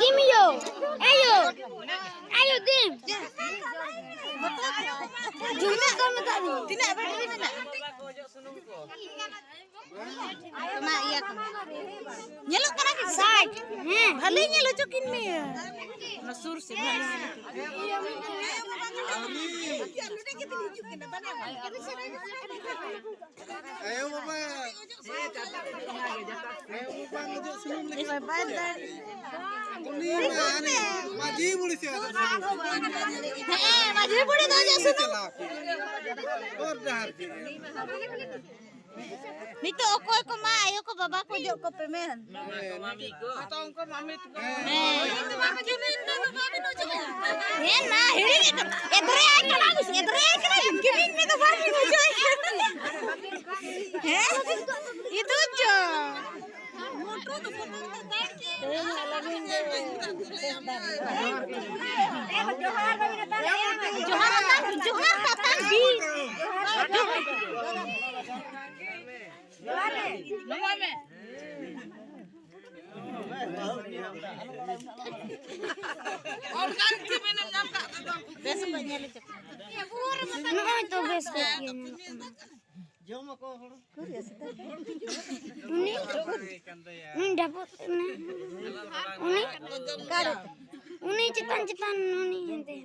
Dim yo, ayo, ayo dim. Cuma kamu tadi. Tidak berdiri tidak. Kena iya kena. Nyeluk kan lagi. Sak. Halinya lucukin nih. Masur sih. Ayo Mama. Ayo Mama ngejok senyum lagi. Ini mana? Maju boleh sih. Maju boleh aja senyum. Order. Nito ko ma ayo ko baba ko jo ko pemen. Atau ko mami tu. Itu mama junin na mami no jo. Na hiri ko. Edre ay ka lang, edre ay ka lang. Kimin me to mami no jo. Itu jo. Moto to foto to tak ke. Johar tatang di. Mama. और kan gimana nyam kak besok banyak lecek ya pur mata itu besok jom aku kurias ini dapat ini karet ini cetan ini ente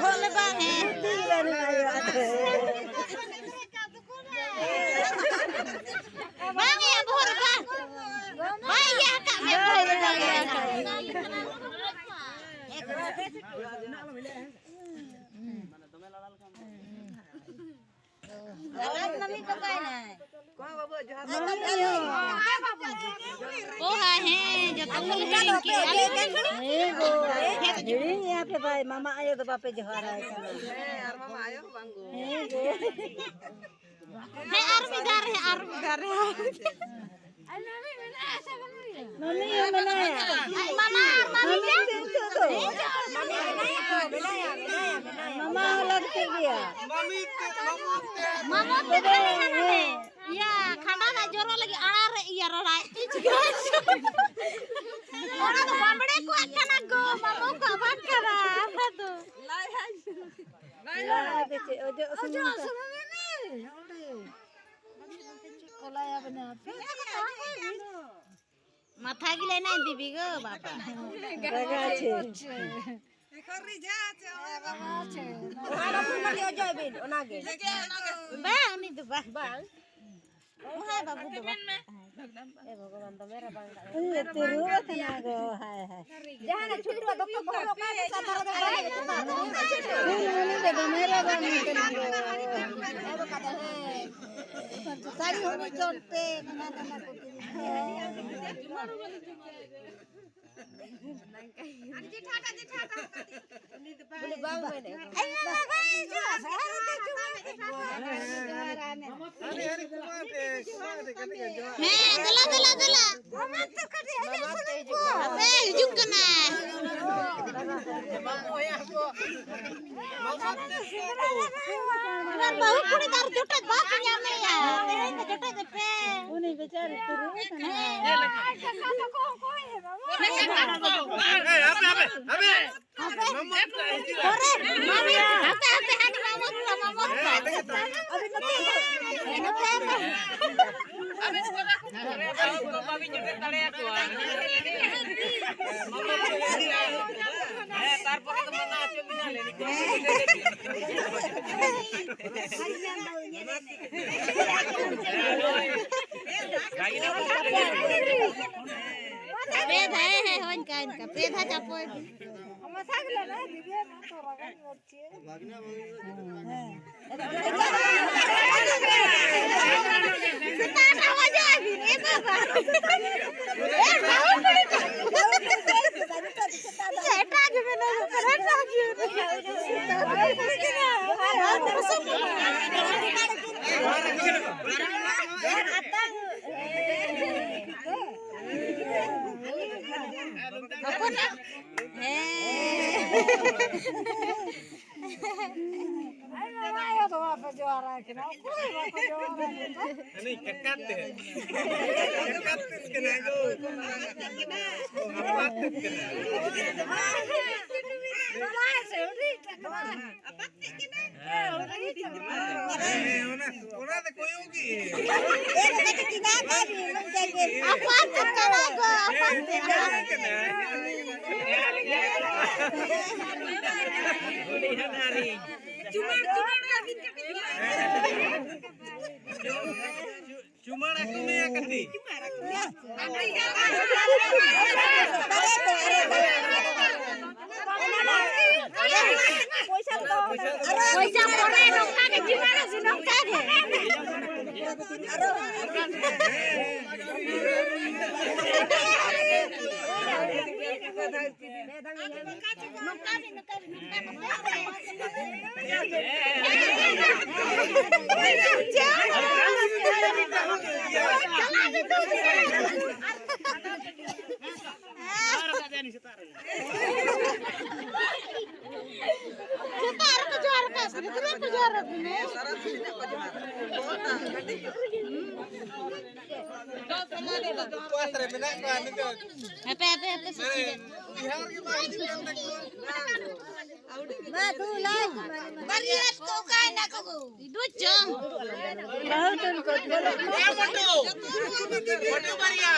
boleh bang bang ya buhur bang bang ya kak jalan nami kapan oh he jatuh ini apa भाई मामा आयो तो बापे जोहार आए Mama ayo bangku. हे आर बिगार mummy ये बनाया मामा मम्मी चिंटू तो मामा लगते गया मामा पे या खाना ना जोरो लगी आना रे या रोड़ा ओना तो बामड़े को खाना गो मामा को बात करा तो ला बेचे ओजो माथा गिले ना दीबी गो बाबा जगह छे Kori jahat ya. ana pun mali ojo bin onage bang ni tu bang hai babu tu bang भगवान तो मेरा बंदा ये तेरू तना गो हाय हाय जहां ना छुट्टी तो तो बहरो का साथर दे दे मेरा बंदा अब कदा है साड़ी होनी चोटते ना ना बोले बाबा ने dela abe hijuk kena kan bau kuni tar jotet baat nyame ya te jotet pe uni बेचारे तेरू mami ape hani mamot abi पेद है होन कान का पेद है चापोय मसागला ना दिवे ना तो रगन अच्छे Bagna Seta na wajah Ini kekat deh. Kekat kena itu. Apa tuh kena? Una de koyogi. Apa tuh kanago? Apa tuh Kena. Lihat hari. Cuma aku mea kati. Poisa pore nongka ke gimana sih nongka deh? Bariat ko kain ako. Iducho. Waduh Maria.